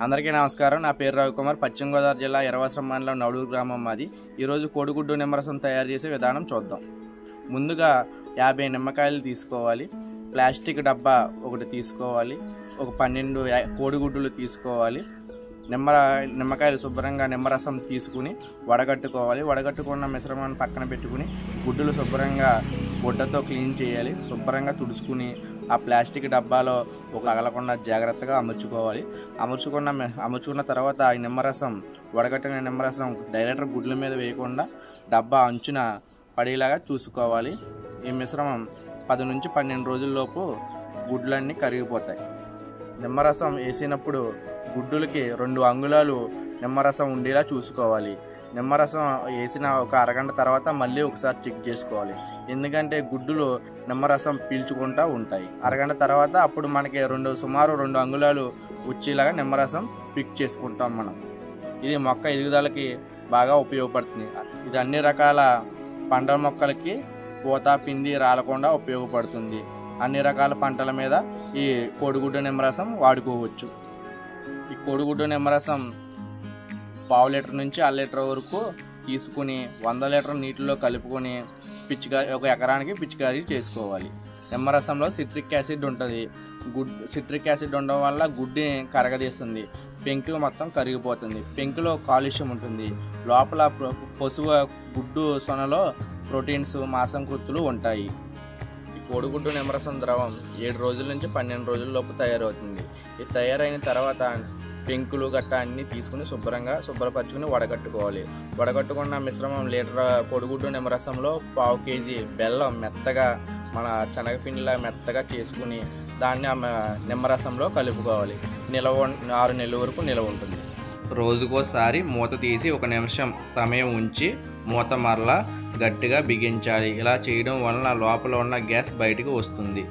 అందరికీ నమస్కారం. నా పేరు రవికుమార్. పశ్చిమ గోదావరి జిల్లా ఎర్రవసరం మండలం నవడూరు గ్రామం మాది. ఈరోజు కోడిగుడ్డు నిమ్మరసం తయారు చేసే విధానం చూద్దాం. ముందుగా 50 నిమ్మకాయలు తీసుకోవాలి. ప్లాస్టిక్ డబ్బా ఒకటి తీసుకోవాలి. ఒక 12 కోడిగుడ్డులు తీసుకోవాలి. నిమ్మకాయలు శుభ్రంగా నిమ్మరసం తీసుకుని వడగట్టుకోవాలి. వడగట్టుకున్న మిశ్రమాన్ని పక్కన పెట్టుకుని గుడ్డులు శుభ్రంగా గుడ్డతో క్లీన్ చేయాలి. శుభ్రంగా తుడుచుకుని ఆ ప్లాస్టిక్ డబ్బాలో తగలకుండా జాగ్రత్తగా అమర్చుకోవాలి. అమర్చుకున్న తర్వాత ఈ నిమ్మరసం వడగట్టిన నిమ్మరసం డైరెక్ట్ గుడ్ల మీద వేయకుండా డబ్బా అంచున పడేలాగా చూసుకోవాలి. ఈ మిశ్రమం 10 నుంచి 12 రోజుల్లోపు గుడ్లన్నీ కరిగిపోతాయి. నిమ్మరసం వేసినప్పుడు గుడ్డులకి 2 అంగుళాలు నిమ్మరసం ఉండేలా చూసుకోవాలి. నిమ్మరసం వేసిన ఒక అరగంట తర్వాత మళ్ళీ ఒకసారి చెక్ చేసుకోవాలి. ఎందుకంటే గుడ్డులు నిమ్మరసం పీల్చుకుంటూ ఉంటాయి. అరగంట తర్వాత అప్పుడు మనకి సుమారు 2 అంగుళాలు వచ్చేలాగా నిమ్మరసం పిక్ చేసుకుంటాం మనం. ఇది మొక్క ఎదుగుదలకి బాగా ఉపయోగపడుతుంది. ఇది అన్ని రకాల పండ్ల మొక్కలకి పూత పిండి రాలకుండా ఉపయోగపడుతుంది. అన్ని రకాల పంటల మీద ఈ కోడిగుడ్డు నిమ్మరసం వాడుకోవచ్చు. ఈ కోడిగుడ్డు నిమ్మరసం 1/2 లీటర్ నుంచి 1 లీటర్ వరకు తీసుకుని 100 లీటర్ నీటిలో కలుపుకొని ఒక ఎకరానికి పిచికారీ చేసుకోవాలి. నిమ్మరసంలో సిట్రిక్ యాసిడ్ ఉంటుంది. సిట్రిక్ యాసిడ్ ఉండడం వల్ల గుడ్డిని కరగదీస్తుంది. పెంకు మొత్తం కరిగిపోతుంది. పెంకులో కాలుష్యం ఉంటుంది. లోపల పశువు గుడ్డు సొనలో ప్రోటీన్స్ మాంసకృతులు ఉంటాయి. ఈ కోడిగుడ్డు నిమ్మరసం ద్రవం 7 రోజుల నుంచి 12 రోజుల లోపు తయారవుతుంది. ఇది తయారైన తర్వాత పెంకులు గట్ట అన్నీ తీసుకుని శుభ్రపరచుకుని వడగట్టుకోవాలి. వడగట్టుకున్న మిశ్రమం లీటర్ కోడిగుడ్డు నిమ్మరసంలో 1/2 కేజీ బెల్లం మెత్తగా మన శనగపిండిలా మెత్తగా చేసుకుని దాన్ని నిమ్మరసంలో కలుపుకోవాలి. 6 నెలల వరకు నిల్వ ఉంటుంది. రోజుకోసారి మూత తీసి 1 నిమిషం సమయం ఉంచి మూత మరలా గట్టిగా బిగించాలి. ఇలా చేయడం వలన లోపల ఉన్న గ్యాస్ బయటికి వస్తుంది.